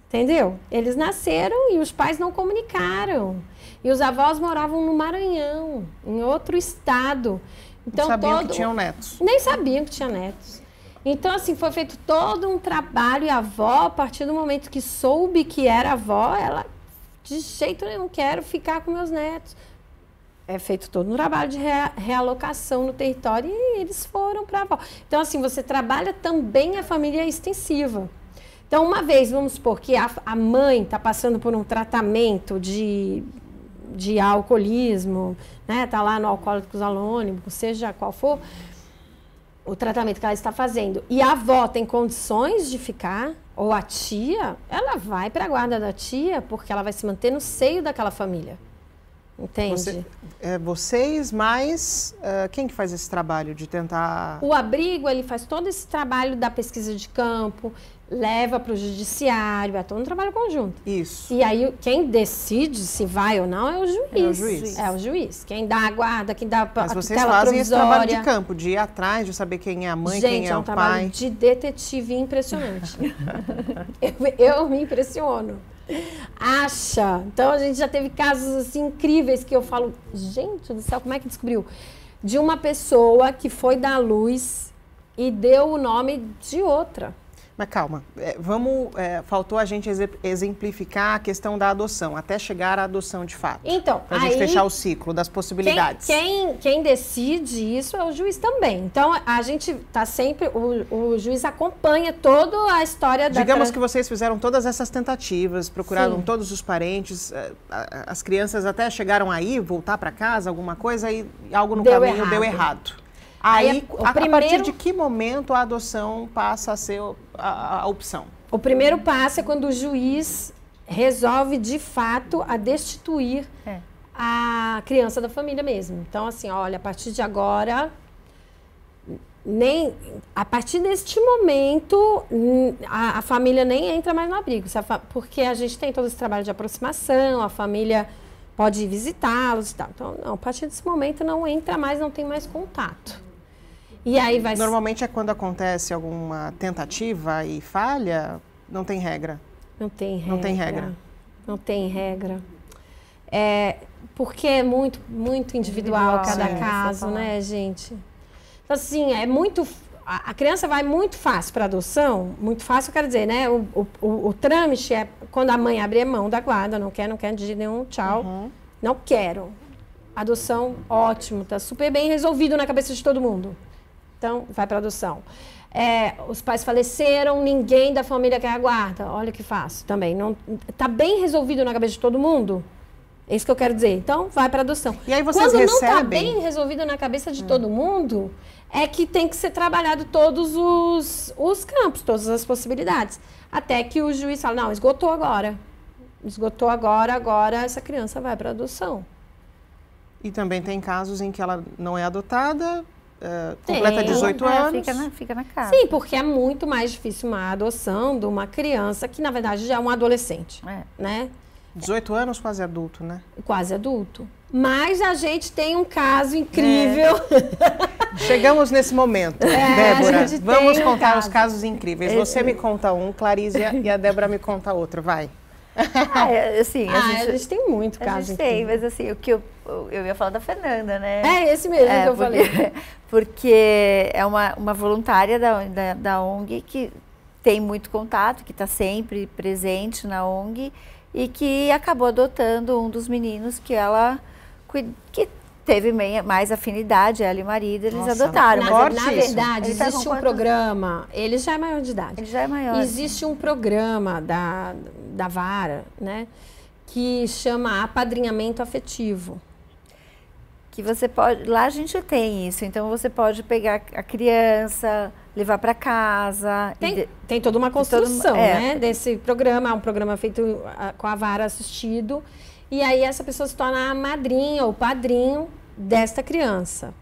Entendeu? Eles nasceram e os pais não comunicaram. E os avós moravam no Maranhão, em outro estado. Então, não sabiam que tinham netos. Nem sabiam que tinha netos. Então, assim, foi feito todo um trabalho e a avó, a partir do momento que soube que era avó, ela, de jeito nenhum, quero ficar com meus netos. É feito todo um trabalho de realocação no território e eles foram para a avó. Então, assim, você trabalha também a família extensiva. Então, uma vez, vamos supor que a mãe está passando por um tratamento de alcoolismo, né? Está lá no Alcoólicos Anônimos, seja qual for o tratamento que ela está fazendo, e a avó tem condições de ficar, ou a tia, ela vai para a guarda da tia, porque ela vai se manter no seio daquela família. Entende? Vocês mais... quem que faz esse trabalho de tentar... O abrigo, ele faz todo esse trabalho da pesquisa de campo, leva para o judiciário, é todo um trabalho conjunto. Isso. E aí, quem decide se vai ou não é o juiz. É o juiz. É o juiz. Quem dá a guarda, quem dá a tutela provisória. Mas vocês fazem esse trabalho de campo, de ir atrás, de saber quem é a mãe, gente, quem é o pai. Gente, é um trabalho de detetive impressionante. eu me impressiono. Acha. Então, a gente já teve casos assim incríveis que eu falo, gente do céu, como é que descobriu? De uma pessoa que foi dar luz e deu o nome de outra. Mas calma, faltou a gente exemplificar a questão da adoção, até chegar à adoção de fato. Então, pra gente fechar o ciclo das possibilidades. Quem decide isso é o juiz também. Então, a gente está sempre, o juiz acompanha toda a história da... Digamos que vocês fizeram todas essas tentativas, procuraram todos os parentes, as crianças até chegaram aí, voltar para casa, alguma coisa, e algo no caminho deu errado. Aí, a partir de que momento a adoção passa a ser a opção? O primeiro passo é quando o juiz resolve, de fato, a destituir a criança da família mesmo. Então, assim, olha, a partir de agora, a partir deste momento, a família nem entra mais no abrigo, porque a gente tem todo esse trabalho de aproximação, a família pode ir visitá-los e tal. Então, não, a partir desse momento não entra mais, não tem mais contato. E aí Normalmente é quando acontece alguma tentativa e falha, não tem regra. Não tem regra. Não tem regra. Não tem regra. Porque é muito, muito individual cada caso, né, gente? Então, assim, a criança vai muito fácil para adoção, muito fácil, eu quero dizer, né? O trâmite é quando a mãe abre a mão da guarda, não quer de jeito nenhum, tchau. Não quero. Adoção, ótimo, tá super bem resolvido na cabeça de todo mundo. Então, vai para adoção. Os pais faleceram, ninguém da família quer a guarda. Olha que fácil também. Tá bem resolvido na cabeça de todo mundo? É isso que eu quero dizer. Então, vai para adoção. E aí vocês Quando recebem... não tá bem resolvido na cabeça de todo mundo, é que tem que ser trabalhado todos os campos, todas as possibilidades. Até que o juiz fala, não, esgotou agora. Esgotou agora essa criança vai para adoção. E também tem casos em que ela não é adotada, completa 18 anos. Fica na casa. Sim, porque é muito mais difícil uma adoção de uma criança que, na verdade, já é um adolescente, né? 18 anos, quase adulto, né? Quase adulto. Mas a gente tem um caso incrível. Chegamos nesse momento, Débora. Vamos contar os casos incríveis. Você me conta um, Clarice, e a Débora me conta outro, vai. A gente tem muito caso. A gente tem, mas assim, o que eu ia falar da Fernanda, né? É esse mesmo que eu falei. Porque é uma voluntária da ONG que tem muito contato, que está sempre presente na ONG e que acabou adotando um dos meninos que ela que teve mais afinidade, ela e o marido, eles adotaram. Na verdade, existe um programa, ele já é maior de idade. Ele já é maior. Existe um programa da vara, né, que chama apadrinhamento afetivo. Que você pode, lá a gente tem isso, então você pode pegar a criança, levar para casa. Tem toda uma construção, né, desse programa, é um programa feito com a vara assistido, e aí essa pessoa se torna a madrinha ou padrinho desta criança.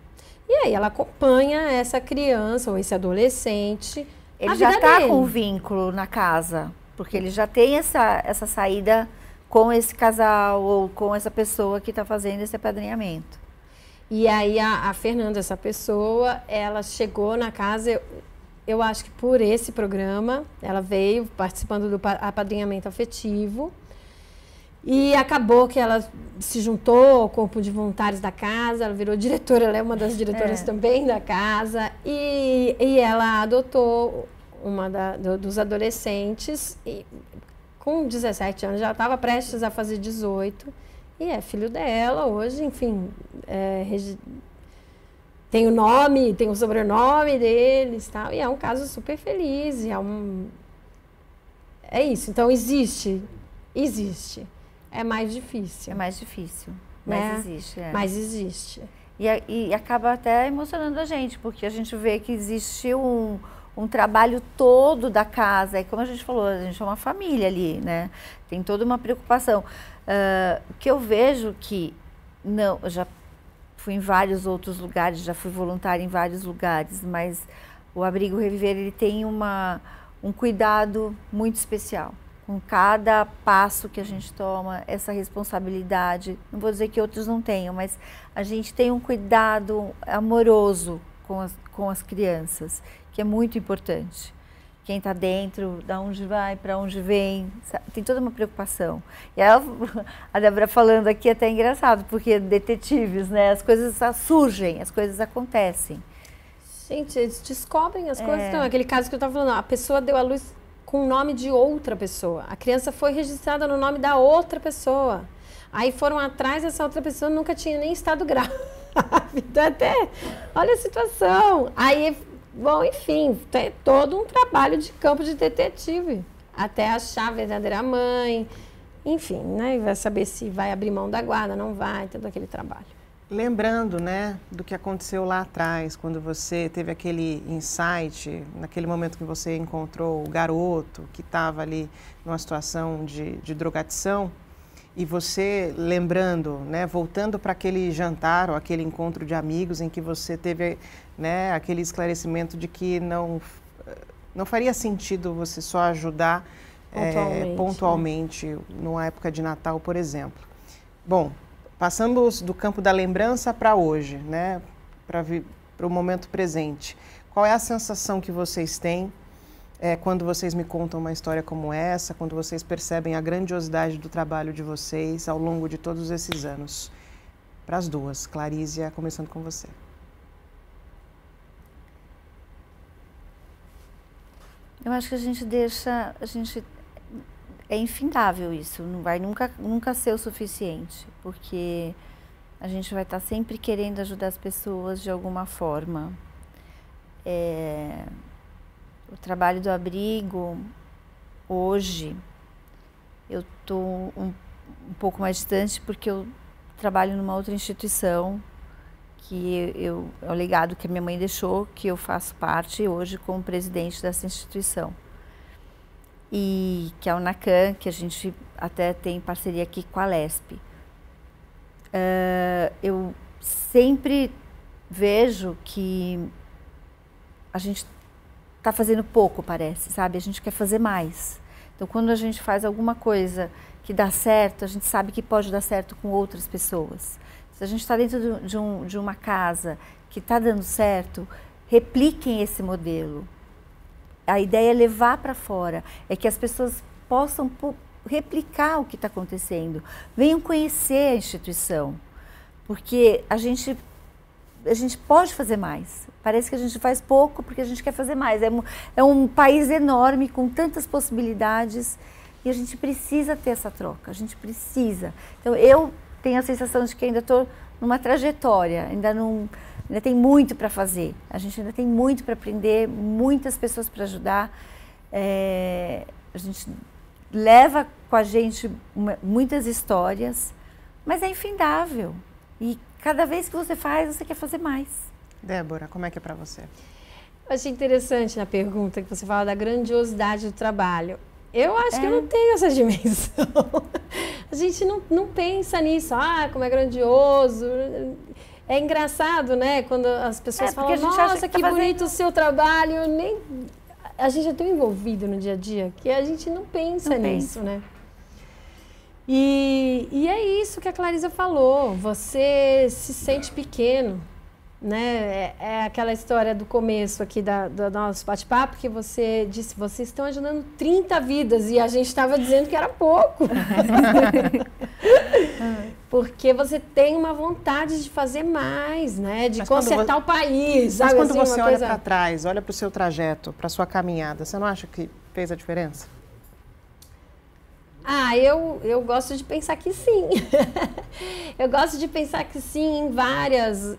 E aí ela acompanha essa criança ou esse adolescente. Ele já está com um vínculo na casa, porque ele já tem essa saída com esse casal ou com essa pessoa que está fazendo esse apadrinhamento. E aí a Fernanda, essa pessoa, ela chegou na casa, eu acho que por esse programa, ela veio participando do apadrinhamento afetivo. E acabou que ela se juntou ao corpo de voluntários da casa, ela virou diretora, ela é uma das diretoras também da casa. E ela adotou uma dos adolescentes, e com 17 anos, já estava prestes a fazer 18. E é filho dela hoje, enfim, tem o nome, tem o sobrenome deles, tal, e é um caso super feliz, é isso. Então existe. É mais difícil. É mais difícil, né? Mas existe. Mas existe. E acaba até emocionando a gente, porque a gente vê que existe um trabalho todo da casa, e como a gente falou, a gente é uma família ali, né? Tem toda uma preocupação. Que eu vejo que, não, eu já fui em vários outros lugares, já fui voluntária em vários lugares, mas o Abrigo Reviver, ele tem um cuidado muito especial. Com cada passo que a gente toma, essa responsabilidade, não vou dizer que outros não tenham, mas a gente tem um cuidado amoroso com as crianças, que é muito importante. Quem está dentro, de onde vai, para onde vem, tem toda uma preocupação. E a Débora falando aqui é até engraçado, porque detetives, né? As coisas surgem, as coisas acontecem. Gente, eles descobrem as coisas. Então, aquele caso que eu estava falando, a pessoa deu à luz com o nome de outra pessoa. A criança foi registrada no nome da outra pessoa. Aí foram atrás dessa outra pessoa, nunca tinha nem estado grávida. Então, até, olha a situação. Aí, bom, enfim, tem todo um trabalho de campo de detetive. Até achar a verdadeira mãe. Enfim, né? Vai saber se vai abrir mão da guarda, não vai, todo aquele trabalho. Lembrando, né, do que aconteceu lá atrás, quando você teve aquele insight, naquele momento que você encontrou o garoto que estava ali numa situação de drogadição, e você lembrando, né, voltando para aquele jantar ou aquele encontro de amigos em que você teve, né, aquele esclarecimento de que não faria sentido você só ajudar pontualmente, numa época de Natal, por exemplo. Bom, passamos do campo da lembrança para hoje, né? Para o momento presente. Qual é a sensação que vocês têm quando vocês me contam uma história como essa, quando vocês percebem a grandiosidade do trabalho de vocês ao longo de todos esses anos? Para as duas. Clarísia, começando com você. Eu acho que é infindável isso, não vai nunca ser o suficiente, porque a gente vai estar sempre querendo ajudar as pessoas de alguma forma. O trabalho do Abrigo, hoje, eu estou um pouco mais distante porque eu trabalho numa outra instituição, que é o legado que a minha mãe deixou, que eu faço parte hoje como presidente dessa instituição. E que é o NACAM, que a gente até tem parceria aqui com a LESP. Eu sempre vejo que a gente está fazendo pouco, parece, sabe? A gente quer fazer mais. Então, quando a gente faz alguma coisa que dá certo, a gente sabe que pode dar certo com outras pessoas. Se a gente está dentro de uma casa que está dando certo, repliquem esse modelo. A ideia é levar para fora, é que as pessoas possam replicar o que está acontecendo. Venham conhecer a instituição, porque a gente pode fazer mais. Parece que a gente faz pouco porque a gente quer fazer mais. É um país enorme, com tantas possibilidades, E a gente precisa ter essa troca, a gente precisa. Então, eu tenho a sensação de que ainda estou numa trajetória, ainda tem muito para fazer. A gente ainda tem muito para aprender, muitas pessoas para ajudar. A gente leva com a gente muitas histórias, mas é infindável. E cada vez que você faz, você quer fazer mais. Débora, como é que é para você? Eu achei interessante na pergunta que você fala da grandiosidade do trabalho. Eu acho que eu não tenho essa dimensão. A gente não pensa nisso, como é grandioso. É engraçado, né? Quando as pessoas falam, nossa, que bonito o seu trabalho. A gente é tão envolvido no dia a dia que a gente não pensa nisso, né? E é isso que a Clarisa falou. Você se sente pequeno, né? É aquela história do começo aqui do nosso bate-papo que você disse, vocês estão ajudando 30 vidas e a gente estava dizendo que era pouco. Porque você tem uma vontade de fazer mais, né? De consertar o país, sabe? Mas quando você olha para trás, olha para o seu trajeto, para a sua caminhada, você não acha que fez a diferença? Eu gosto de pensar que sim. Eu gosto de pensar que sim em várias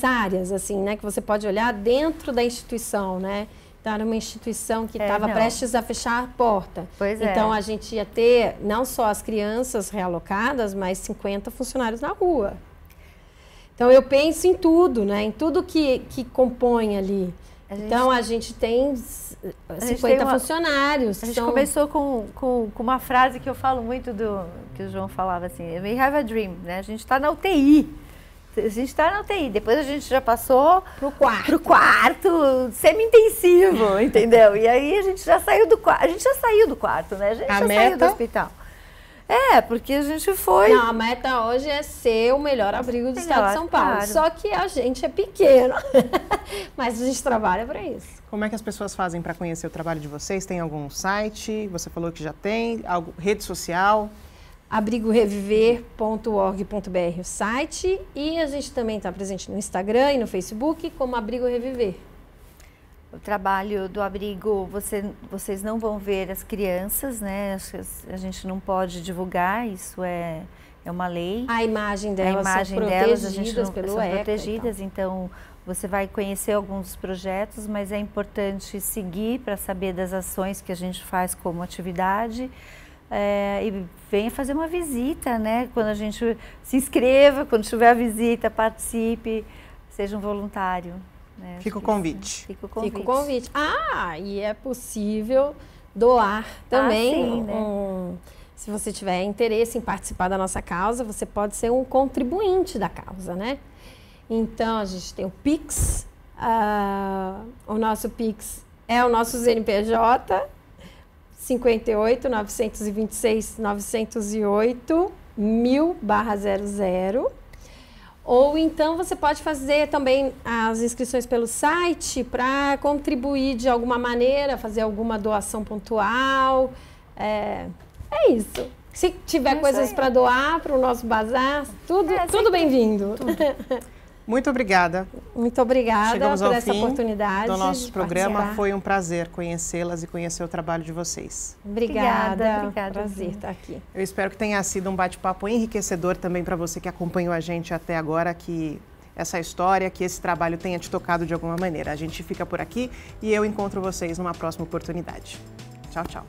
áreas, assim, né? Que você pode olhar dentro da instituição, né? Então, era uma instituição que estava prestes a fechar a porta. Então, a gente ia ter não só as crianças realocadas, mas 50 funcionários na rua. Então, eu penso em tudo, né? Em tudo que compõe ali. Então, a gente tem 50 funcionários. A gente começou com uma frase que eu falo muito que o João falava assim, we have a dream, né? A gente está na UTI. A gente está na UTI. Depois a gente já passou pro quarto semi-intensivo, entendeu? E aí a gente já saiu do quarto. A gente já saiu do quarto, né? A gente já saiu do hospital. Porque a gente foi... Não, a meta hoje é ser o melhor abrigo do estado de São Paulo. Claro. Só que a gente é pequeno, mas a gente trabalha para isso. Como é que as pessoas fazem para conhecer o trabalho de vocês? Tem algum site? Você falou que já tem. Rede social? abrigoreviver.org.br o site. E a gente também está presente no Instagram e no Facebook como Abrigo Reviver. O trabalho do abrigo, vocês não vão ver as crianças, né? A gente não pode divulgar, isso é uma lei. A imagem delas são protegidas pelo ECA. Protegidas, então você vai conhecer alguns projetos, mas é importante seguir para saber das ações que a gente faz como atividade. E venha fazer uma visita, né? Quando a gente se inscreva, quando tiver a visita, participe, seja um voluntário. Fica o convite. Fica o convite. E é possível doar também. Sim, né? Se você tiver interesse em participar da nossa causa, você pode ser um contribuinte da causa, né? Então, a gente tem o Pix. O nosso Pix é o nosso CNPJ, 58 926 908 1000/00. Ou então você pode fazer também as inscrições pelo site para contribuir de alguma maneira, fazer alguma doação pontual. É isso. Se tiver coisas para doar para o nosso bazar, tudo bem-vindo. Muito obrigada. Muito obrigada por essa oportunidade do nosso programa. Participar. Foi um prazer conhecê-las e conhecer o trabalho de vocês. Obrigada. Prazer estar aqui. Eu espero que tenha sido um bate-papo enriquecedor também para você que acompanhou a gente até agora, que essa história, que esse trabalho tenha te tocado de alguma maneira. A gente fica por aqui e eu encontro vocês numa próxima oportunidade. Tchau, tchau.